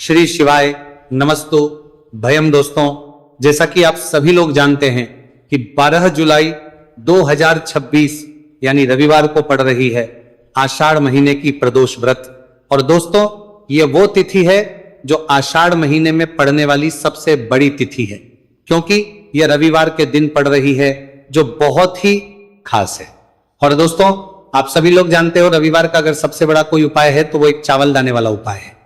श्री शिवाय नमस्तु भयम। दोस्तों, जैसा कि आप सभी लोग जानते हैं कि 12 जुलाई 2026 यानी रविवार को पड़ रही है आषाढ़ महीने की प्रदोष व्रत। और दोस्तों, ये वो तिथि है जो आषाढ़ महीने में पड़ने वाली सबसे बड़ी तिथि है, क्योंकि यह रविवार के दिन पड़ रही है जो बहुत ही खास है। और दोस्तों, आप सभी लोग जानते हो रविवार का अगर सबसे बड़ा कोई उपाय है तो वो एक चावल दाने वाला उपाय है।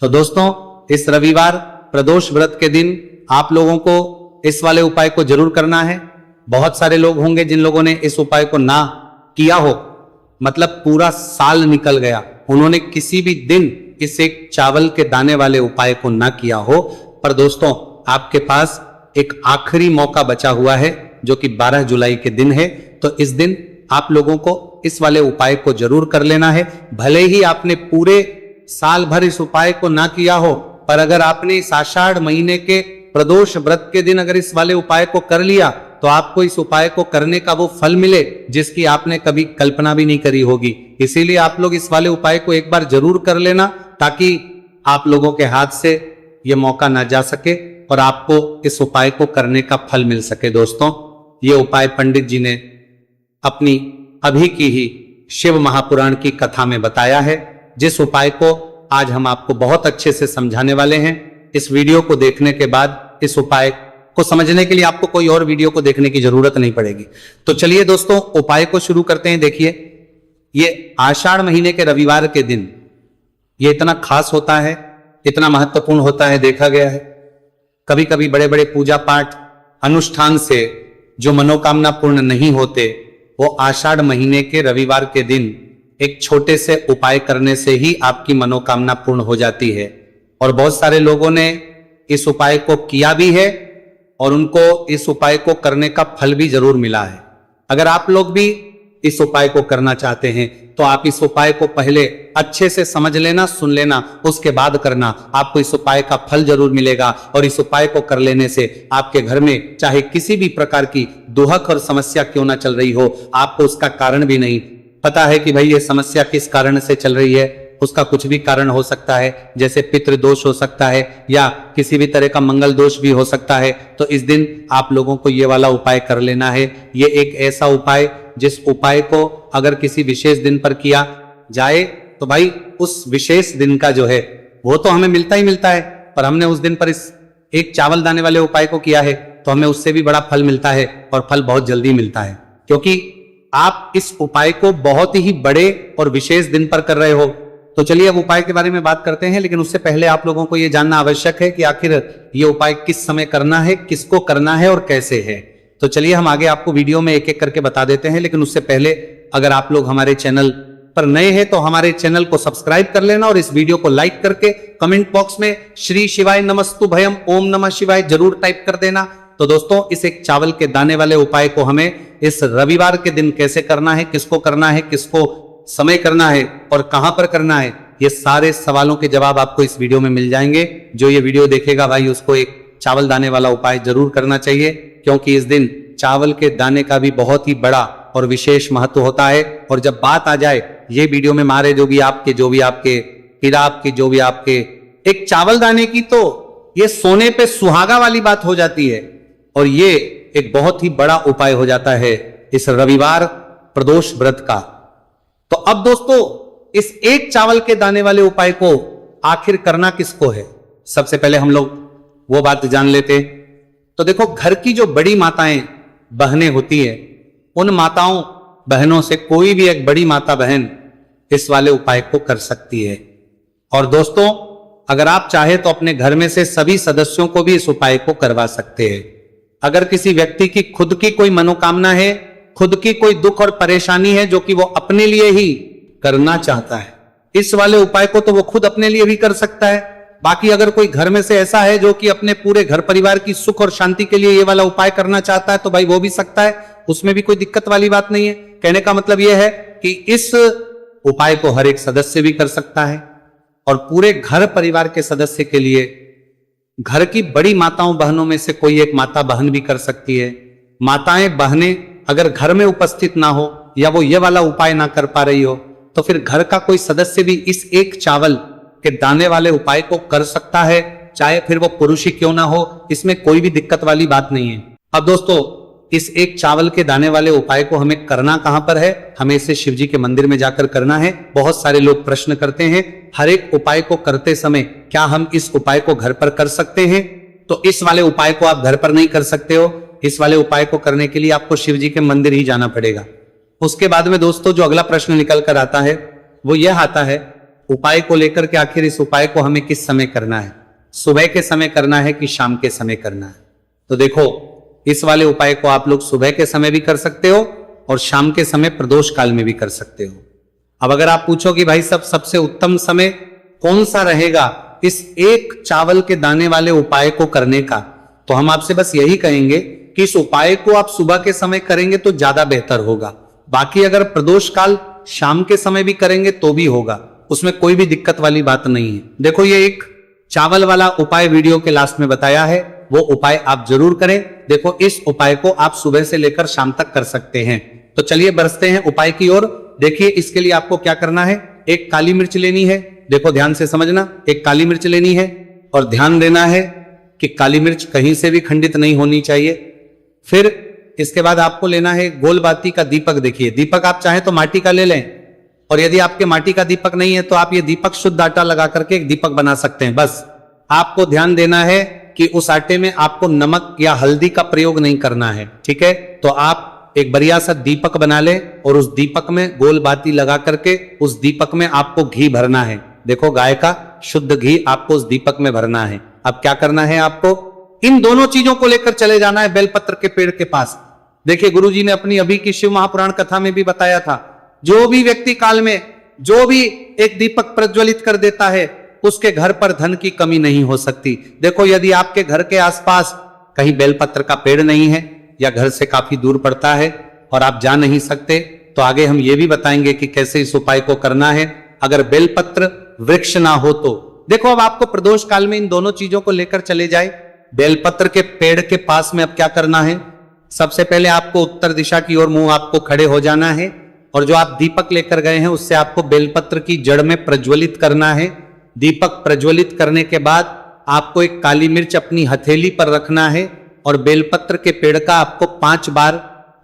तो दोस्तों, इस रविवार प्रदोष व्रत के दिन आप लोगों को इस वाले उपाय को जरूर करना है। बहुत सारे लोग होंगे जिन लोगों ने इस उपाय को ना किया हो, मतलब पूरा साल निकल गया, उन्होंने किसी भी दिन इस एक चावल के दाने वाले उपाय को ना किया हो। पर दोस्तों, आपके पास एक आखिरी मौका बचा हुआ है जो कि 12 जुलाई के दिन है। तो इस दिन आप लोगों को इस वाले उपाय को जरूर कर लेना है। भले ही आपने पूरे साल भर इस उपाय को ना किया हो, पर अगर आपने इस आषाढ़ महीने के प्रदोष व्रत के दिन अगर इस वाले उपाय को कर लिया तो आपको इस उपाय को करने का वो फल मिले जिसकी आपने कभी कल्पना भी नहीं करी होगी। इसीलिए आप लोग इस वाले उपाय को एक बार जरूर कर लेना, ताकि आप लोगों के हाथ से ये मौका ना जा सके और आपको इस उपाय को करने का फल मिल सके। दोस्तों, ये उपाय पंडित जी ने अपनी अभी की ही शिव महापुराण की कथा में बताया है, जिस उपाय को आज हम आपको बहुत अच्छे से समझाने वाले हैं। इस वीडियो को देखने के बाद इस उपाय को समझने के लिए आपको कोई और वीडियो को देखने की जरूरत नहीं पड़ेगी। तो चलिए दोस्तों, उपाय को शुरू करते हैं। देखिए, ये आषाढ़ महीने के रविवार के दिन ये इतना खास होता है, इतना महत्वपूर्ण होता है, देखा गया है कभी कभी बड़े बड़े पूजा पाठ अनुष्ठान से जो मनोकामना पूर्ण नहीं होते, वो आषाढ़ महीने के रविवार के दिन एक छोटे से उपाय करने से ही आपकी मनोकामना पूर्ण हो जाती है। और बहुत सारे लोगों ने इस उपाय को किया भी है और उनको इस उपाय को करने का फल भी जरूर मिला है। अगर आप लोग भी इस उपाय को करना चाहते हैं तो आप इस उपाय को पहले अच्छे से समझ लेना, सुन लेना, उसके बाद करना। आपको इस उपाय का फल जरूर मिलेगा और इस उपाय को कर लेने से आपके घर में चाहे किसी भी प्रकार की दुहक और समस्या क्यों ना चल रही हो, आपको उसका कारण भी नहीं पता है कि भाई ये समस्या किस कारण से चल रही है। उसका कुछ भी कारण हो सकता है, जैसे पितृ दोष हो सकता है या किसी भी तरह का मंगल दोष भी हो सकता है। तो इस दिन आप लोगों को ये वाला उपाय कर लेना है। ये एक ऐसा उपाय जिस उपाय को अगर किसी विशेष दिन पर किया जाए तो भाई उस विशेष दिन का जो है वो तो हमें मिलता ही मिलता है, पर हमने उस दिन पर इस एक चावल दाने वाले उपाय को किया है तो हमें उससे भी बड़ा फल मिलता है और फल बहुत जल्दी मिलता है, क्योंकि आप इस उपाय को बहुत ही बड़े और विशेष दिन पर कर रहे हो। तो चलिए अब उपाय के बारे में बात करते हैं, लेकिन उससे पहले आप लोगों को यह जानना आवश्यक है कि आखिर ये उपाय किस समय करना है, किसको करना है और कैसे है। तो चलिए हम आगे आपको वीडियो में एक एक करके बता देते हैं, लेकिन उससे पहले अगर आप लोग हमारे चैनल पर नए हैं तो हमारे चैनल को सब्सक्राइब कर लेना और इस वीडियो को लाइक करके कमेंट बॉक्स में श्री शिवाय नमस्तु भयम ओम नमः शिवाय जरूर टाइप कर देना। तो दोस्तों, इस एक चावल के दाने वाले उपाय को हमें इस रविवार के दिन कैसे करना है, किसको करना है, किसको समय करना है और कहां पर करना है, ये सारे सवालों के जवाब आपको इस वीडियो में मिल जाएंगे। जो ये वीडियो देखेगा भाई उसको एक चावल दाने वाला उपाय जरूर करना चाहिए, क्योंकि इस दिन चावल के दाने का भी बहुत ही बड़ा और विशेष महत्व होता है। और जब बात आ जाए ये वीडियो में मारे जो भी आपके फिर आपके जो भी आपके एक चावल दाने की, तो ये सोने पे सुहागा वाली बात हो जाती है और ये एक बहुत ही बड़ा उपाय हो जाता है इस रविवार प्रदोष व्रत का। तो अब दोस्तों, इस एक चावल के दाने वाले उपाय को आखिर करना किसको है, सबसे पहले हम लोग वो बात जान लेते। तो देखो, घर की जो बड़ी माताएं बहनें होती है, उन माताओं बहनों से कोई भी एक बड़ी माता बहन इस वाले उपाय को कर सकती है। और दोस्तों, अगर आप चाहे तो अपने घर में से सभी सदस्यों को भी इस उपाय को करवा सकते हैं। अगर किसी व्यक्ति की खुद की कोई मनोकामना है, खुद की कोई दुख और परेशानी है जो कि वो अपने लिए ही करना चाहता है, इस वाले उपाय को तो वो खुद अपने लिए भी कर सकता है। बाकी अगर कोई घर में से ऐसा है जो कि अपने पूरे घर परिवार की सुख और शांति के लिए ये वाला उपाय करना चाहता है तो भाई वो भी सकता है, उसमें भी कोई दिक्कत वाली बात नहीं है। कहने का मतलब यह है कि इस उपाय को हर एक सदस्य भी कर सकता है और पूरे घर परिवार के सदस्य के लिए घर की बड़ी माताओं बहनों में से कोई एक माता बहन भी कर सकती है। माताएं बहनें अगर घर में उपस्थित ना हो या वो ये वाला उपाय ना कर पा रही हो तो फिर घर का कोई सदस्य भी इस एक चावल के दाने वाले उपाय को कर सकता है, चाहे फिर वो पुरुष ही क्यों ना हो, इसमें कोई भी दिक्कत वाली बात नहीं है। अब दोस्तों, इस एक चावल के दाने वाले उपाय को हमें करना कहां पर है? हमें इसे शिव जी के मंदिर में जाकर करना है। बहुत सारे लोग प्रश्न करते हैं, हर एक उपाय को करते समय क्या हम इस उपाय को घर पर कर सकते हैं? तो इस वाले उपाय को आप घर पर नहीं कर सकते हो। इस वाले उपाय को करने के लिए आपको शिव जी के मंदिर ही जाना पड़ेगा। उसके बाद में दोस्तों जो अगला प्रश्न निकल कर आता है वो यह आता है, उपाय को लेकर के आखिर इस उपाय को हमें किस समय करना है? सुबह के समय करना है कि शाम के समय करना है? तो देखो, इस वाले उपाय को आप लोग सुबह के समय भी कर सकते हो और शाम के समय प्रदोष काल में भी कर सकते हो। अब अगर आप पूछो कि भाई सब सबसे उत्तम समय कौन सा रहेगा इस एक चावल के दाने वाले उपाय को करने का, तो हम आपसे बस यही कहेंगे कि इस उपाय को आप सुबह के समय करेंगे तो ज्यादा बेहतर होगा। बाकी अगर प्रदोष काल शाम के समय भी करेंगे तो भी होगा, उसमें कोई भी दिक्कत वाली बात नहीं है। देखो, ये एक चावल वाला उपाय वीडियो के लास्ट में बताया है, वो उपाय आप जरूर करें। देखो, इस उपाय को आप सुबह से लेकर शाम तक कर सकते हैं। तो चलिए बढ़ते हैं उपाय की ओर। देखिए, इसके लिए आपको क्या करना है, एक काली मिर्च लेनी है। देखो ध्यान से समझना, एक काली मिर्च लेनी है और ध्यान देना है कि काली मिर्च कहीं से भी खंडित नहीं होनी चाहिए। फिर इसके बाद आपको लेना है गोल बाती का दीपक। देखिए, दीपक आप चाहें तो माटी का ले लें, और यदि आपके माटी का दीपक नहीं है तो आप ये दीपक शुद्ध आटा लगा करके एक दीपक बना सकते हैं। बस आपको ध्यान देना है कि उस आटे में आपको नमक या हल्दी का प्रयोग नहीं करना है, ठीक है? तो आप एक बढ़िया सा दीपक बना ले और उस दीपक में गोल बाती लगा करके उस दीपक में आपको घी भरना है। देखो, गाय का शुद्ध घी आपको उस दीपक में भरना है। अब क्या करना है, आपको इन दोनों चीजों को लेकर चले जाना है बेलपत्र के पेड़ के पास। देखिए, गुरुजी ने अपनी अभी की शिव महापुराण कथा में भी बताया था, जो भी व्यक्ति काल में जो भी एक दीपक प्रज्वलित कर देता है उसके घर पर धन की कमी नहीं हो सकती। देखो, यदि आपके घर के आसपास कहीं बेलपत्र का पेड़ नहीं है या घर से काफी दूर पड़ता है और आप जा नहीं सकते, तो आगे हम ये भी बताएंगे कि कैसे इस उपाय को करना है। अगर बेलपत्र वृक्ष ना हो तो देखो, अब आपको प्रदोष काल में इन दोनों चीजों को लेकर चले जाए। बेलपत्र के पेड़ के पास में अब क्या करना है, सबसे पहले आपको उत्तर दिशा की ओर मुंह आपको खड़े हो जाना है और जो आप दीपक लेकर गए हैं उससे आपको बेलपत्र की जड़ में प्रज्वलित करना है। दीपक प्रज्वलित करने के बाद आपको एक काली मिर्च अपनी हथेली पर रखना है और बेलपत्र के पेड़ का आपको 5 बार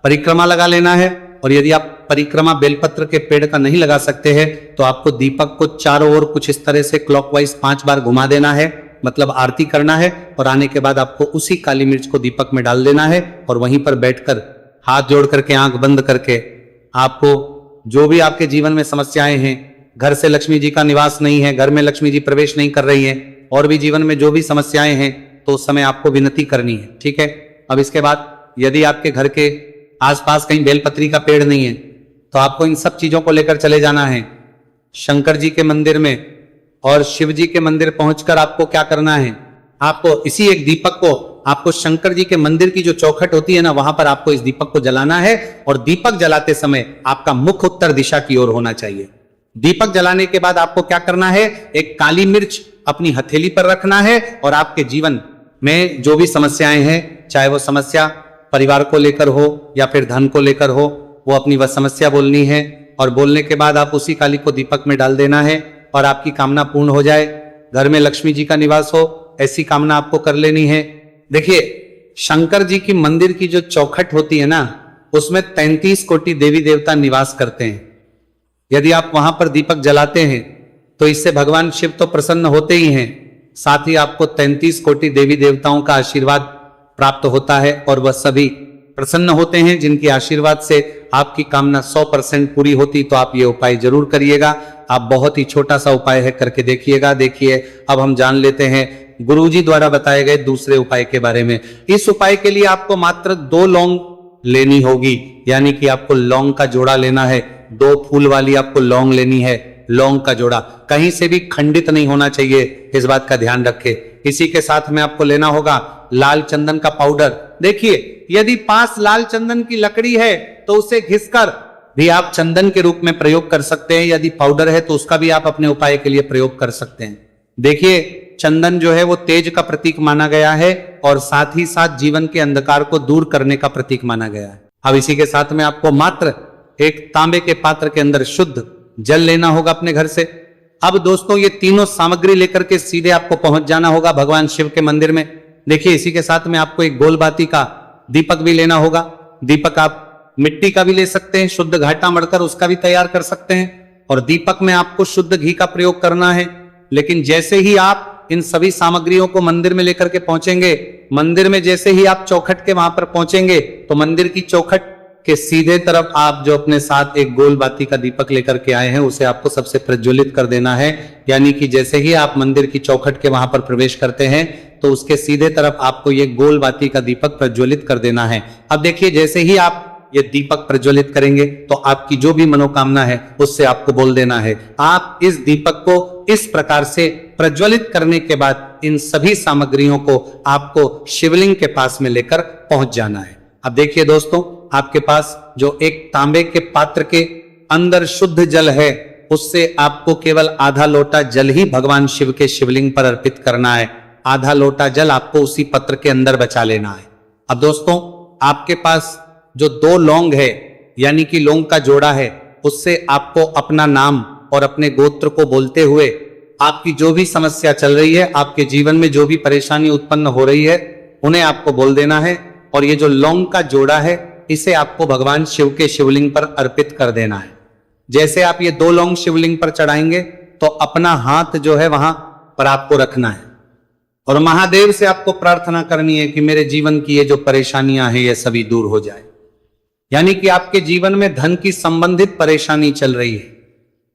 परिक्रमा लगा लेना है। और यदि आप परिक्रमा बेलपत्र के पेड़ का नहीं लगा सकते हैं तो आपको दीपक को चारों ओर कुछ इस तरह से क्लॉकवाइज 5 बार घुमा देना है, मतलब आरती करना है। और आने के बाद आपको उसी काली मिर्च को दीपक में डाल देना है और वहीं पर बैठकर हाथ जोड़ करके आंख बंद करके आपको जो भी आपके जीवन में समस्याएं हैं, घर से लक्ष्मी जी का निवास नहीं है, घर में लक्ष्मी जी प्रवेश नहीं कर रही है, और भी जीवन में जो भी समस्याएं हैं, तो उस समय आपको विनती करनी है, ठीक है? अब इसके बाद यदि आपके घर के आसपास कहीं बेलपत्री का पेड़ नहीं है तो आपको इन सब चीजों को लेकर चले जाना है शंकर जी के मंदिर में, और शिव जी के मंदिर पहुंचकर आपको क्या करना है, आपको इसी एक दीपक को आपको शंकर जी के मंदिर की जो चौखट होती है ना, वहां पर आपको इस दीपक को जलाना है। और दीपक जलाते समय आपका मुख उत्तर दिशा की ओर होना चाहिए। दीपक जलाने के बाद आपको क्या करना है, एक काली मिर्च अपनी हथेली पर रखना है और आपके जीवन में जो भी समस्याएं हैं, चाहे वो समस्या परिवार को लेकर हो या फिर धन को लेकर हो, वो अपनी वह समस्या बोलनी है। और बोलने के बाद आप उसी काली को दीपक में डाल देना है और आपकी कामना पूर्ण हो जाए, घर में लक्ष्मी जी का निवास हो, ऐसी कामना आपको कर लेनी है। देखिए, शंकर जी की मंदिर की जो चौखट होती है ना, उसमें 33 कोटि देवी देवता निवास करते हैं। यदि आप वहां पर दीपक जलाते हैं तो इससे भगवान शिव तो प्रसन्न होते ही हैं, साथ ही आपको 33 कोटि देवी देवताओं का आशीर्वाद प्राप्त होता है और वह सभी प्रसन्न होते हैं, जिनके आशीर्वाद से आपकी कामना 100% पूरी होती। तो आप ये उपाय जरूर करिएगा। आप बहुत ही छोटा सा उपाय है, करके देखिएगा। देखिए, अब हम जान लेते हैं गुरुजी द्वारा बताए गए दूसरे उपाय के बारे में। इस उपाय के लिए आपको मात्र 2 लौंग लेनी होगी, यानी कि आपको लौंग का जोड़ा लेना है। 2 फूल वाली आपको लौंग लेनी है। लौंग का जोड़ा कहीं से भी खंडित नहीं होना चाहिए, इस बात का ध्यान रखें। इसी के साथ में आपको लेना होगा लाल चंदन का पाउडर। देखिए, यदि पास लाल चंदन की लकड़ी है तो उसे घिसकर भी आप चंदन के रूप में प्रयोग कर सकते हैं। यदि पाउडर है तो उसका भी आप अपने उपाय के लिए प्रयोग कर सकते हैं। देखिए, चंदन जो है वो तेज का प्रतीक माना गया है और साथ ही साथ जीवन के अंधकार को दूर करने का प्रतीक माना गया है। अब इसी के साथ में आपको मात्र एक तांबे के पात्र के अंदर शुद्ध जल लेना होगा अपने घर से, अब दोस्तों ये तीनों सामग्री लेकर के सीधे आपको पहुंच जाना होगा भगवान शिव के मंदिर में। देखिए इसी के साथ में आपको एक गोल बाती का दीपक भी लेना होगा। दीपक आप मिट्टी का भी ले सकते हैं, शुद्ध घाटा मड़कर उसका भी तैयार कर सकते हैं। और दीपक में आपको शुद्ध घी का प्रयोग करना है। लेकिन जैसे ही आप इन सभी सामग्रियों को मंदिर में लेकर के पहुंचेंगे, मंदिर में जैसे ही आप चौखट के वहां पर पहुंचेंगे तो मंदिर की चौखट के सीधे तरफ आप जो अपने साथ एक गोल बाती का दीपक लेकर के आए हैं उसे आपको सबसे प्रज्वलित कर देना है। यानी कि जैसे ही आप मंदिर की चौखट के वहां पर प्रवेश करते हैं तो उसके सीधे तरफ आपको ये गोल बाती का दीपक प्रज्वलित कर देना है। अब देखिए जैसे ही आप ये दीपक प्रज्वलित करेंगे तो आपकी जो भी मनोकामना है उससे आपको बोल देना है। आप इस दीपक को इस प्रकार से प्रज्वलित करने के बाद इन सभी सामग्रियों को आपको शिवलिंग के पास में लेकर पहुंच जाना है। अब देखिए दोस्तों, आपके पास जो एक तांबे के पात्र के अंदर शुद्ध जल है उससे आपको केवल आधा लोटा जल ही भगवान शिव के शिवलिंग पर अर्पित करना है। आधा लोटा जल आपको उसी पत्र के अंदर बचा लेना है। अब दोस्तों आपके पास जो 2 लौंग है यानी कि लौंग का जोड़ा है उससे आपको अपना नाम और अपने गोत्र को बोलते हुए आपकी जो भी समस्या चल रही है, आपके जीवन में जो भी परेशानी उत्पन्न हो रही है उन्हें आपको बोल देना है। और ये जो लौंग का जोड़ा है इसे आपको भगवान शिव के शिवलिंग पर अर्पित कर देना है। जैसे आप ये 2 लौंग शिवलिंग पर चढ़ाएंगे तो अपना हाथ जो है वहां पर आपको रखना है और महादेव से आपको प्रार्थना करनी है कि मेरे जीवन की ये जो परेशानियां हैं ये सभी दूर हो जाए। यानी कि आपके जीवन में धन की संबंधित परेशानी चल रही है,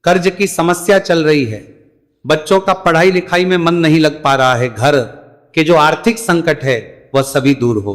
कर्ज की समस्या चल रही है, बच्चों का पढ़ाई लिखाई में मन नहीं लग पा रहा है, घर के जो आर्थिक संकट है वह सभी दूर हो,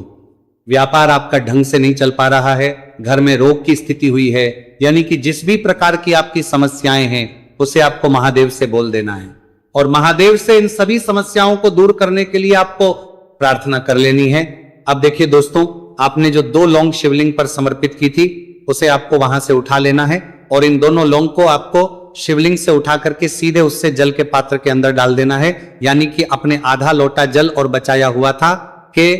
व्यापार आपका ढंग से नहीं चल पा रहा है, घर में रोग की स्थिति हुई है, यानी कि जिस भी प्रकार की आपकी समस्याएं हैं उसे आपको महादेव से बोल देना है। और महादेव से इन सभी समस्याओं को दूर करने के लिए आपको प्रार्थना कर लेनी है। अब देखिए दोस्तों, आपने जो 2 लौंग शिवलिंग पर समर्पित की थी उसे आपको वहां से उठा लेना है और इन दोनों लौंग को आपको शिवलिंग से उठा करके सीधे उससे जल के पात्र के अंदर डाल देना है। यानी कि अपने आधा लोटा जल और बचाया हुआ था के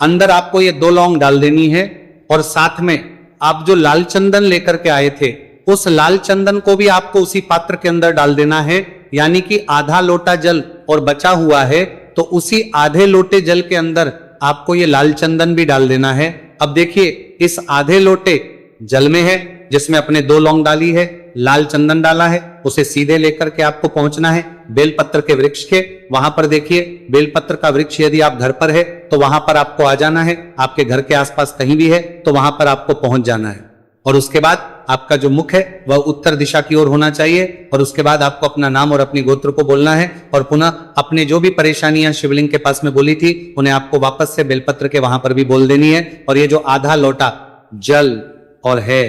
अंदर आपको ये 2 लौंग डाल देनी है। और साथ में आप जो लाल चंदन लेकर के आए थे उस लाल चंदन को भी आपको उसी पात्र के अंदर डाल देना है। यानी कि आधा लोटा जल और बचा हुआ है तो उसी आधे लोटे जल के अंदर आपको ये लाल चंदन भी डाल देना है। अब देखिए इस आधे लोटे जल में है जिसमें अपने 2 लौंग डाली है, लाल चंदन डाला है, उसे सीधे लेकर के आपको पहुंचना है बेलपत्र के वृक्ष के। वहां पर देखिए बेलपत्र का वृक्ष यदि आप घर पर है तो वहां पर आपको आ जाना है, आपके घर के आसपास कहीं भी है तो वहां पर आपको पहुंच जाना है। और उसके बाद आपका जो मुख है वह उत्तर दिशा की ओर होना चाहिए और उसके बाद आपको अपना नाम और अपनी गोत्र को बोलना है और पुनः अपने जो भी परेशानियां शिवलिंग के पास में बोली थी उन्हें आपको वापस से बेलपत्र के वहां पर भी बोल देनी है। और ये जो आधा लोटा जल और है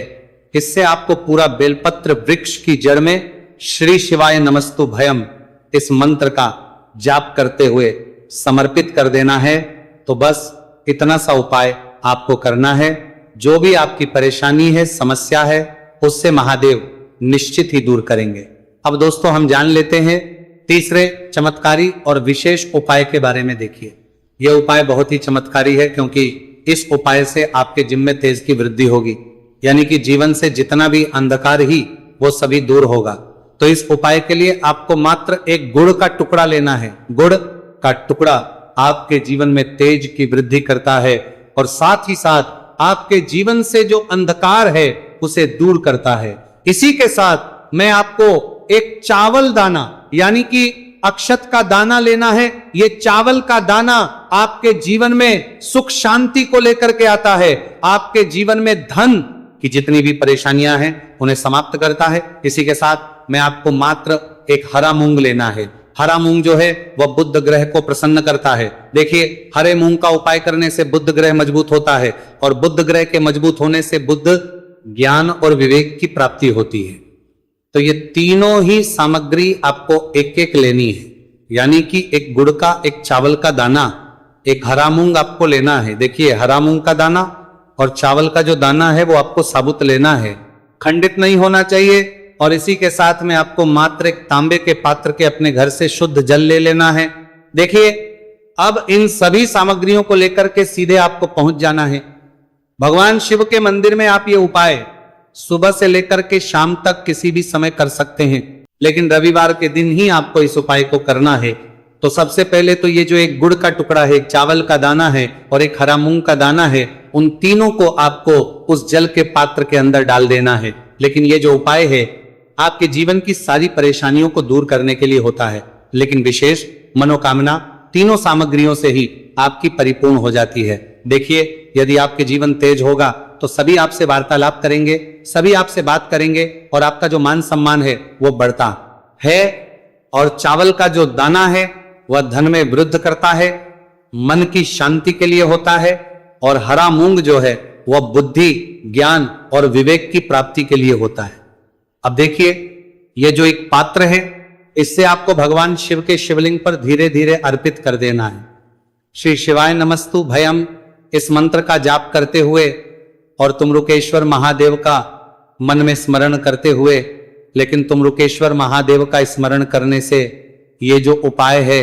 इससे आपको पूरा बेलपत्र वृक्ष की जड़ में श्री शिवाय नमस्तु भयम इस मंत्र का जाप करते हुए समर्पित कर देना है। तो बस इतना सा उपाय आपको करना है। जो भी आपकी परेशानी है, समस्या है, उससे महादेव निश्चित ही दूर करेंगे। अब दोस्तों हम जान लेते हैं तीसरे चमत्कारी और विशेष उपाय के बारे में। देखिए यह उपाय बहुत ही चमत्कारी है क्योंकि इस उपाय से आपके जिम में तेज की वृद्धि होगी, यानी कि जीवन से जितना भी अंधकार ही वो सभी दूर होगा। तो इस उपाय के लिए आपको मात्र एक गुड़ का टुकड़ा लेना है। गुड़ का टुकड़ा आपके जीवन में तेज की वृद्धि करता है और साथ ही साथ आपके जीवन से जो अंधकार है उसे दूर करता है। इसी के साथ मैं आपको एक चावल दाना यानी कि अक्षत का दाना लेना है। ये चावल का दाना आपके जीवन में सुख शांति को लेकर के आता है, आपके जीवन में धन की जितनी भी परेशानियां हैं उन्हें समाप्त करता है। इसी के साथ मैं आपको मात्र एक हरा मूंग लेना है। हरा मूंग जो है वह बुध ग्रह को प्रसन्न करता है। देखिए हरे मूंग का उपाय करने से बुध ग्रह मजबूत होता है और बुध ग्रह के मजबूत होने से बुध ज्ञान और विवेक की प्राप्ति होती है। तो ये तीनों ही सामग्री आपको एक एक लेनी है, यानी कि एक गुड़ का, एक चावल का दाना, एक हरा मूंग आपको लेना है। देखिए हरा मूंग का दाना और चावल का जो दाना है वो आपको साबुत लेना है, खंडित नहीं होना चाहिए। और इसी के साथ में आपको मात्र एक तांबे के पात्र के अपने घर से शुद्ध जल ले लेना है। देखिए अब इन सभी सामग्रियों को लेकर के सीधे आपको पहुंच जाना है भगवान शिव के मंदिर में। आप ये उपाय सुबह से लेकर के शाम तक किसी भी समय कर सकते हैं, लेकिन रविवार के दिन ही आपको इस उपाय को करना है। तो सबसे पहले तो ये जो एक गुड़ का टुकड़ा है, एक चावल का दाना है और एक हरा मूंग का दाना है, उन तीनों को आपको उस जल के पात्र के अंदर डाल देना है। लेकिन ये जो उपाय है आपके जीवन की सारी परेशानियों को दूर करने के लिए होता है, लेकिन विशेष मनोकामना तीनों सामग्रियों से ही आपकी परिपूर्ण हो जाती है। देखिए, यदि आपके जीवन तेज होगा तो सभी आपसे वार्तालाप करेंगे, सभी आपसे बात करेंगे और आपका जो मान सम्मान है वो बढ़ता है। और चावल का जो दाना है वह धन में वृद्धि करता है, मन की शांति के लिए होता है। और हरा मूंग जो है वह बुद्धि, ज्ञान और विवेक की प्राप्ति के लिए होता है। अब देखिए, यह जो एक पात्र है इससे आपको भगवान शिव के शिवलिंग पर धीरे धीरे अर्पित कर देना है। श्री शिवाय नमस्तु भयम इस मंत्र का जाप करते हुए और तुमरुकेश्वर महादेव का मन में स्मरण करते हुए, लेकिन तुमरुकेश्वर महादेव का स्मरण करने से ये जो उपाय है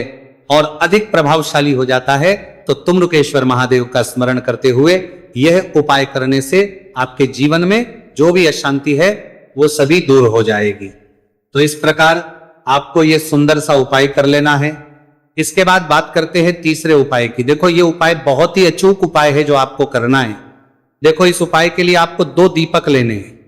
और अधिक प्रभावशाली हो जाता है। तो तुमरुकेश्वर महादेव का स्मरण करते हुए यह उपाय करने से आपके जीवन में जो भी अशांति है वो सभी दूर हो जाएगी। तो इस प्रकार आपको यह सुंदर सा उपाय कर लेना है। इसके बाद बात करते हैं तीसरे उपाय की। देखो, ये उपाय बहुत ही अचूक उपाय है जो आपको करना है। देखो, इस उपाय के लिए आपको 2 दीपक लेने हैं।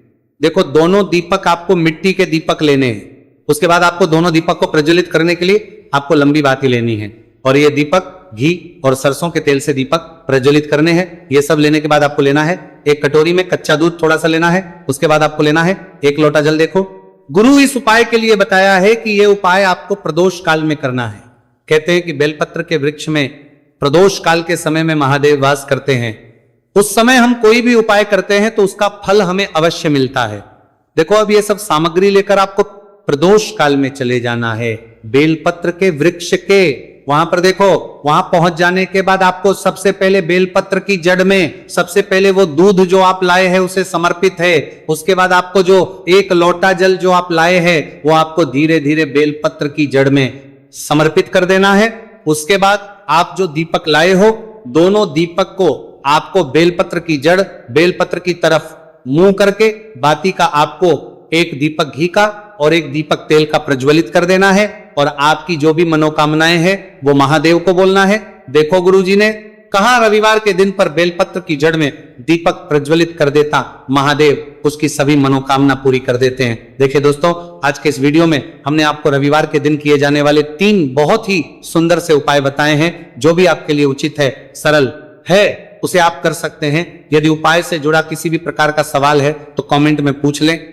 देखो, दोनों दीपक आपको मिट्टी के दीपक लेने हैं। उसके बाद आपको दोनों दीपक को प्रज्वलित करने के लिए आपको लंबी बाती लेनी है और ये दीपक घी और सरसों के तेल से दीपक प्रज्वलित करने हैं। ये सब लेने के बाद आपको लेना है एक कटोरी में कच्चा दूध थोड़ा सा लेना है। उसके बाद आपको लेना है 1 लोटा जल। देखो, गुरु इस उपाय के लिए बताया है कि यह उपाय आपको प्रदोष काल में करना है। कहते हैं कि बेलपत्र के वृक्ष में प्रदोष काल के समय में महादेव वास करते हैं। उस समय हम कोई भी उपाय करते हैं तो उसका फल हमें अवश्य मिलता है। देखो, अब ये सब सामग्री लेकर आपको प्रदोष काल में चले जाना है, बेलपत्र के वृक्ष के वहां पर। देखो, वहां पहुंच जाने के बाद आपको सबसे पहले बेलपत्र की जड़ में सबसे पहले वो दूध जो आप लाए हैं उसे समर्पित है। उसके बाद आपको जो 1 लोटा जल जो आप लाए हैं वो आपको धीरे धीरे बेलपत्र की जड़ में समर्पित कर देना है। उसके बाद आप जो दीपक लाए हो, दोनों दीपक को आपको बेलपत्र की जड़, बेलपत्र की तरफ मुंह करके बाती का आपको 1 दीपक घी का और 1 दीपक तेल का प्रज्वलित कर देना है और आपकी जो भी मनोकामनाएं हैं वो महादेव को बोलना है। देखो, गुरुजी ने कहा रविवार के दिन पर बेलपत्र की जड़ में दीपक प्रज्वलित कर देता महादेव उसकी सभी मनोकामना पूरी कर देते हैं। देखिए दोस्तों, आज के इस वीडियो में हमने आपको रविवार के दिन किए जाने वाले 3 बहुत ही सुंदर से उपाय बताए हैं। जो भी आपके लिए उचित है, सरल है, उसे आप कर सकते हैं। यदि उपाय से जुड़ा किसी भी प्रकार का सवाल है तो कमेंट में पूछ लें,